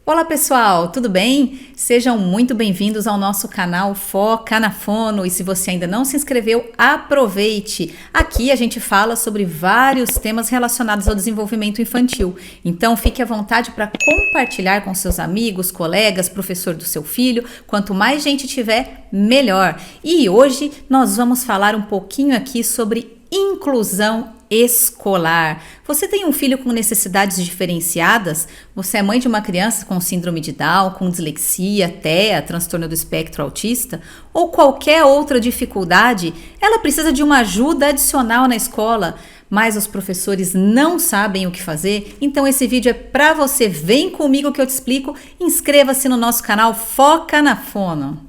Olá pessoal, tudo bem? Sejam muito bem-vindos ao nosso canal Foca na Fono e se você ainda não se inscreveu, aproveite! Aqui a gente fala sobre vários temas relacionados ao desenvolvimento infantil, então fique à vontade para compartilhar com seus amigos, colegas, professor do seu filho, quanto mais gente tiver, melhor! E hoje nós vamos falar um pouquinho aqui sobre inclusão escolar. Você tem um filho com necessidades diferenciadas? Você é mãe de uma criança com síndrome de Down, com dislexia, TEA, transtorno do espectro autista ou qualquer outra dificuldade? Ela precisa de uma ajuda adicional na escola, mas os professores não sabem o que fazer? Então esse vídeo é para você. Vem comigo que eu te explico. Inscreva-se no nosso canal Foca na Fono.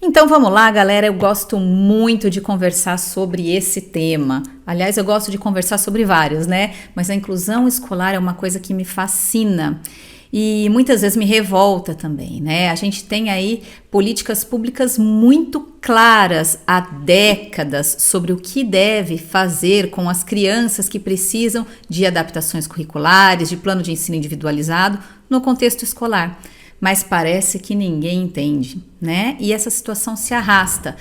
Então vamos lá, galera, eu gosto muito de conversar sobre esse tema. Aliás, eu gosto de conversar sobre vários, né? Mas a inclusão escolar é uma coisa que me fascina e muitas vezes me revolta também, né? A gente tem aí políticas públicas muito claras há décadas sobre o que deve fazer com as crianças que precisam de adaptações curriculares, de plano de ensino individualizado no contexto escolar. Mas parece que ninguém entende, né? E essa situação se arrasta.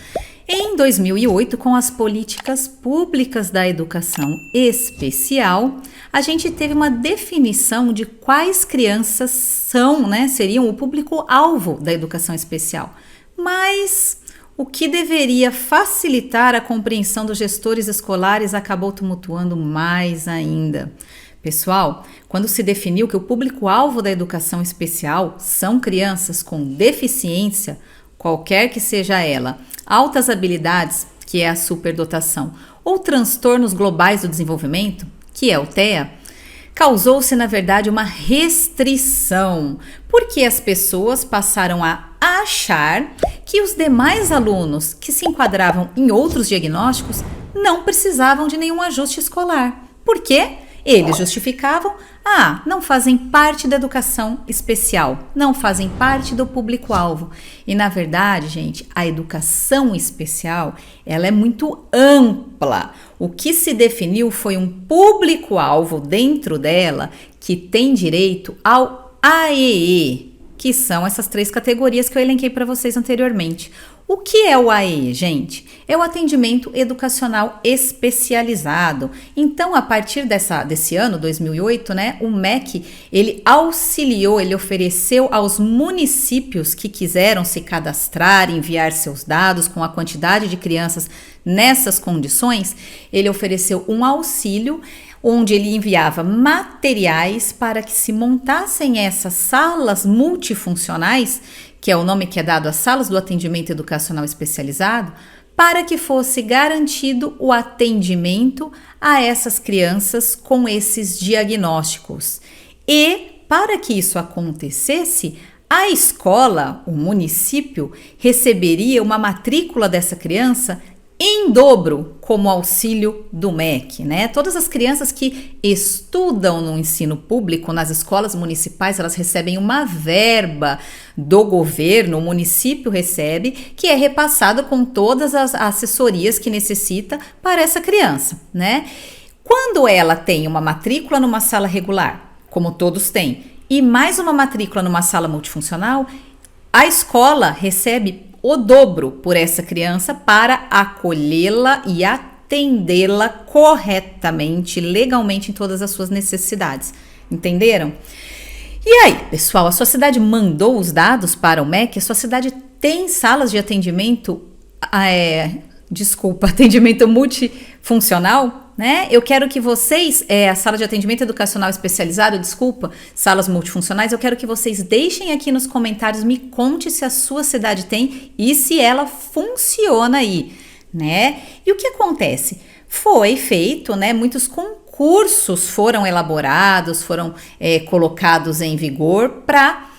Em 2008, com as políticas públicas da educação especial, a gente teve uma definição de quais crianças são, né? Seriam o público-alvo da educação especial. Mas o que deveria facilitar a compreensão dos gestores escolares acabou tumultuando mais ainda. Pessoal, quando se definiu que o público-alvo da educação especial são crianças com deficiência, qualquer que seja ela, altas habilidades, que é a superdotação, ou transtornos globais do desenvolvimento, que é o TEA, causou-se, na verdade, uma restrição, porque as pessoas passaram a achar que os demais alunos que se enquadravam em outros diagnósticos não precisavam de nenhum ajuste escolar. Por quê? Eles justificavam, não fazem parte da educação especial, não fazem parte do público-alvo. E na verdade, gente, a educação especial, ela é muito ampla. O que se definiu foi um público-alvo dentro dela que tem direito ao AEE, que são essas 3 categorias que eu elenquei para vocês anteriormente. O que é o AEE, gente? É o atendimento educacional especializado. Então, a partir desse ano, 2008, né, o MEC, ele auxiliou, ele ofereceu aos municípios que quiseram se cadastrar, enviar seus dados com a quantidade de crianças nessas condições, ele ofereceu um auxílio onde ele enviava materiais para que se montassem essas salas multifuncionais, que é o nome que é dado às salas do atendimento educacional especializado, para que fosse garantido o atendimento a essas crianças com esses diagnósticos. E, para que isso acontecesse, a escola, o município, receberia uma matrícula dessa criança em dobro como auxílio do MEC, né? Todas as crianças que estudam no ensino público, nas escolas municipais, elas recebem uma verba do governo, o município recebe, que é repassada com todas as assessorias que necessita para essa criança, né? Quando ela tem uma matrícula numa sala regular, como todos têm, e mais uma matrícula numa sala multifuncional, a escola recebe o dobro por essa criança para acolhê-la e atendê-la corretamente, legalmente em todas as suas necessidades. Entenderam? E aí, pessoal, a sua cidade mandou os dados para o MEC? A sua cidade tem salas de atendimento, atendimento multifuncional? Né? Eu quero que vocês, a sala de atendimento educacional especializado, salas multifuncionais, eu quero que vocês deixem aqui nos comentários, me conte se a sua cidade tem e se ela funciona aí, né? E o que acontece? Foi feito, né? Muitos concursos foram elaborados, foram colocados em vigor para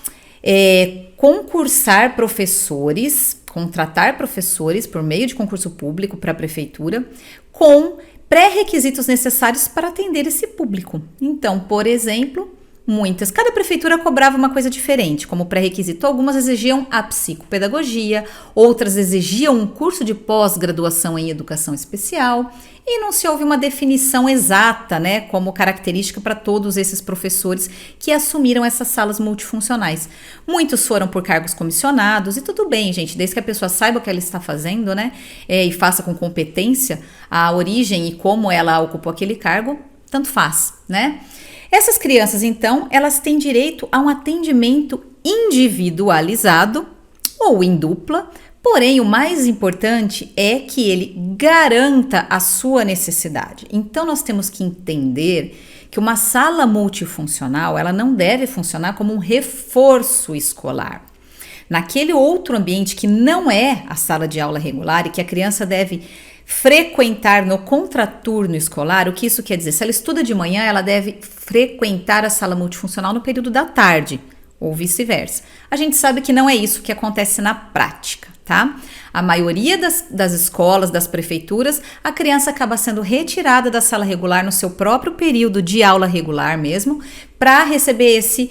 concursar professores, contratar professores por meio de concurso público para a prefeitura, com pré-requisitos necessários para atender esse público. Então, por exemplo, Muitas. Cada prefeitura cobrava uma coisa diferente. Como pré-requisito, algumas exigiam a psicopedagogia, outras exigiam um curso de pós-graduação em educação especial, e não se houve uma definição exata, né, como característica para todos esses professores que assumiram essas salas multifuncionais. Muitos foram por cargos comissionados, e tudo bem, gente, desde que a pessoa saiba o que ela está fazendo, né, e faça com competência a origem e como ela ocupou aquele cargo, tanto faz, né? Essas crianças, então, elas têm direito a um atendimento individualizado ou em dupla, porém o mais importante é que ele garanta a sua necessidade. Então nós temos que entender que uma sala multifuncional, ela não deve funcionar como um reforço escolar. Naquele outro ambiente que não é a sala de aula regular e que a criança deve frequentar no contraturno escolar, o que isso quer dizer? Se ela estuda de manhã, ela deve frequentar a sala multifuncional no período da tarde, ou vice-versa. A gente sabe que não é isso que acontece na prática, tá? A maioria das escolas, das prefeituras, a criança acaba sendo retirada da sala regular no seu próprio período de aula regular mesmo, para receber esse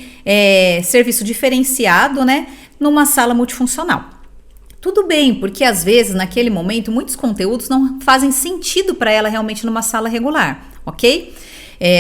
serviço diferenciado, né, numa sala multifuncional. Tudo bem, porque às vezes, naquele momento, muitos conteúdos não fazem sentido para ela realmente numa sala regular, ok?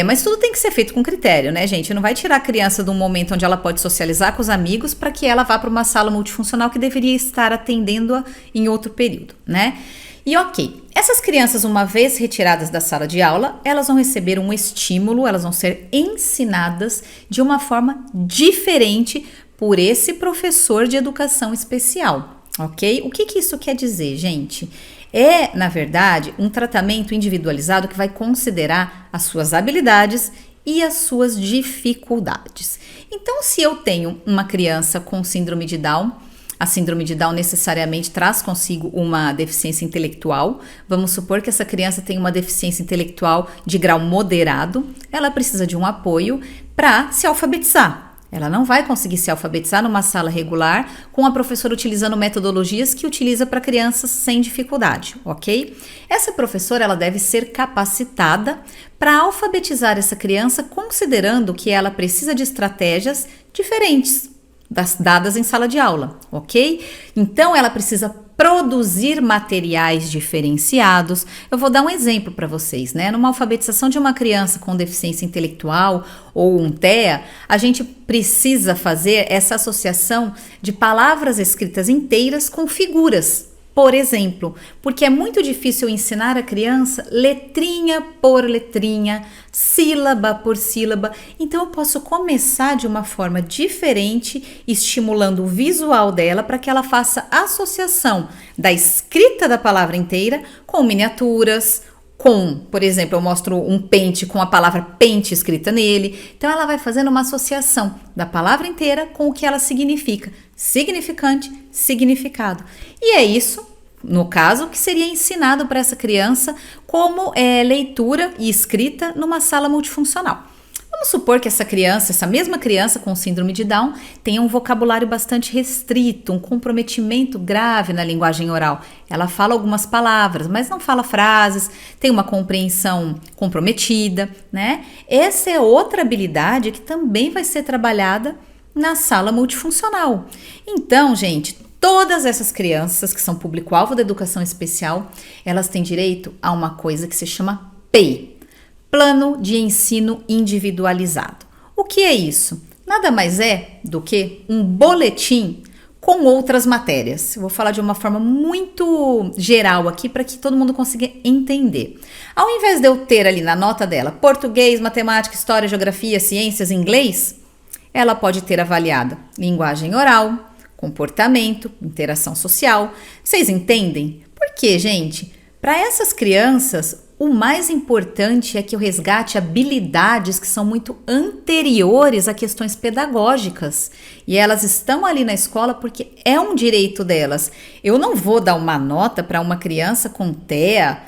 Mas tudo tem que ser feito com critério, né, gente? Não vai tirar a criança de um momento onde ela pode socializar com os amigos para que ela vá para uma sala multifuncional que deveria estar atendendo-a em outro período, né? E ok, essas crianças, uma vez retiradas da sala de aula, elas vão receber um estímulo, elas vão ser ensinadas de uma forma diferente por esse professor de educação especial. Ok? O que isso quer dizer, gente? É, na verdade, um tratamento individualizado que vai considerar as suas habilidades e as suas dificuldades. Então, se eu tenho uma criança com síndrome de Down, a síndrome de Down necessariamente traz consigo uma deficiência intelectual. Vamos supor que essa criança tem uma deficiência intelectual de grau moderado, ela precisa de um apoio para se alfabetizar. Ela não vai conseguir se alfabetizar numa sala regular com a professora utilizando metodologias que utiliza para crianças sem dificuldade, ok? Essa professora, ela deve ser capacitada para alfabetizar essa criança, considerando que ela precisa de estratégias diferentes das dadas em sala de aula, ok? Então, ela precisa produzir materiais diferenciados. Eu vou dar um exemplo para vocês, né? Numa alfabetização de uma criança com deficiência intelectual ou um TEA, a gente precisa fazer essa associação de palavras escritas inteiras com figuras. Por exemplo, porque é muito difícil ensinar a criança letrinha por letrinha, sílaba por sílaba. Então eu posso começar de uma forma diferente, estimulando o visual dela para que ela faça associação da escrita da palavra inteira com miniaturas, por exemplo, eu mostro um pente com a palavra pente escrita nele. Então ela vai fazendo uma associação da palavra inteira com o que ela significa. Significante, significado. E é isso, no caso, que seria ensinado para essa criança como leitura e escrita numa sala multifuncional. Vamos supor que essa mesma criança com síndrome de Down tenha um vocabulário bastante restrito, um comprometimento grave na linguagem oral. Ela fala algumas palavras, mas não fala frases, tem uma compreensão comprometida, né? Essa é outra habilidade que também vai ser trabalhada na sala multifuncional. Então, gente, todas essas crianças que são público-alvo da educação especial, elas têm direito a uma coisa que se chama PEI. Plano de Ensino Individualizado. O que é isso? Nada mais é do que um boletim com outras matérias. Eu vou falar de uma forma muito geral aqui para que todo mundo consiga entender. Ao invés de eu ter ali na nota dela português, matemática, história, geografia, ciências, inglês, ela pode ter avaliado linguagem oral, comportamento, interação social. Vocês entendem? Por quê, gente? Para essas crianças, o mais importante é que eu resgate habilidades que são muito anteriores a questões pedagógicas. E elas estão ali na escola porque é um direito delas. Eu não vou dar uma nota para uma criança com TEA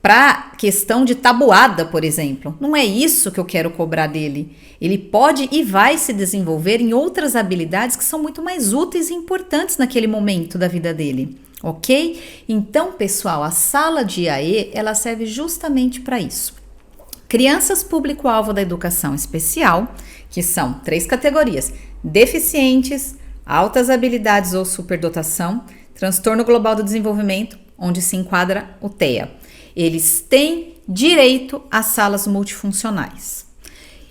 para questão de tabuada, por exemplo. Não é isso que eu quero cobrar dele. Ele pode e vai se desenvolver em outras habilidades que são muito mais úteis e importantes naquele momento da vida dele. Ok? Então, pessoal, a sala de IAE, ela serve justamente para isso. Crianças público-alvo da educação especial, que são 3 categorias: deficientes, altas habilidades ou superdotação, transtorno global do desenvolvimento, onde se enquadra o TEA. Eles têm direito às salas multifuncionais.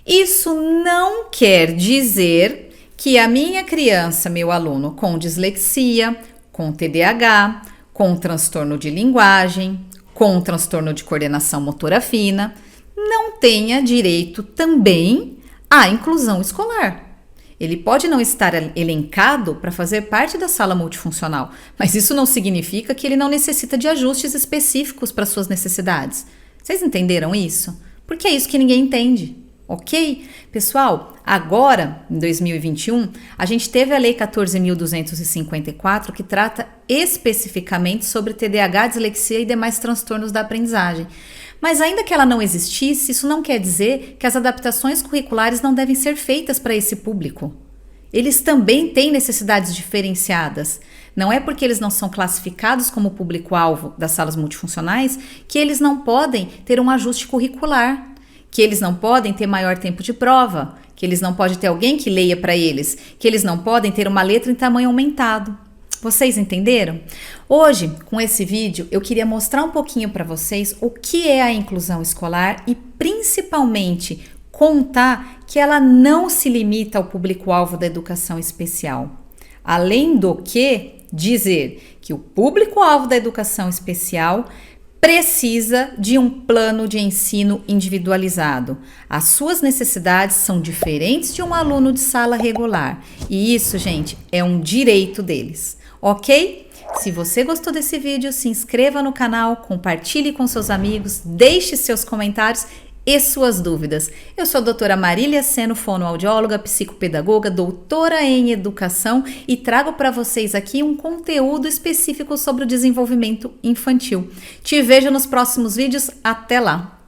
Isso não quer dizer que a minha criança, meu aluno com dislexia, com TDAH, com transtorno de linguagem, com transtorno de coordenação motora fina, não tenha direito também à inclusão escolar. Ele pode não estar elencado para fazer parte da sala multifuncional, mas isso não significa que ele não necessita de ajustes específicos para suas necessidades. Vocês entenderam isso? Porque é isso que ninguém entende, ok? Pessoal, agora, em 2021, a gente teve a Lei 14.254, que trata especificamente sobre TDAH, dislexia e demais transtornos da aprendizagem. Mas ainda que ela não existisse, isso não quer dizer que as adaptações curriculares não devem ser feitas para esse público. Eles também têm necessidades diferenciadas. Não é porque eles não são classificados como público-alvo das salas multifuncionais que eles não podem ter um ajuste curricular, que eles não podem ter maior tempo de prova, que eles não podem ter alguém que leia para eles, que eles não podem ter uma letra em tamanho aumentado. Vocês entenderam? Hoje, com esse vídeo, eu queria mostrar um pouquinho para vocês o que é a inclusão escolar e, principalmente, contar que ela não se limita ao público-alvo da educação especial. Além do que, dizer que o público-alvo da educação especial precisa de um plano de ensino individualizado. As suas necessidades são diferentes de um aluno de sala regular. E isso, gente, é um direito deles. Ok? Se você gostou desse vídeo, se inscreva no canal, compartilhe com seus amigos, deixe seus comentários e suas dúvidas. Eu sou a doutora Marília Seno, fonoaudióloga, psicopedagoga, doutora em educação e trago para vocês aqui um conteúdo específico sobre o desenvolvimento infantil. Te vejo nos próximos vídeos. Até lá!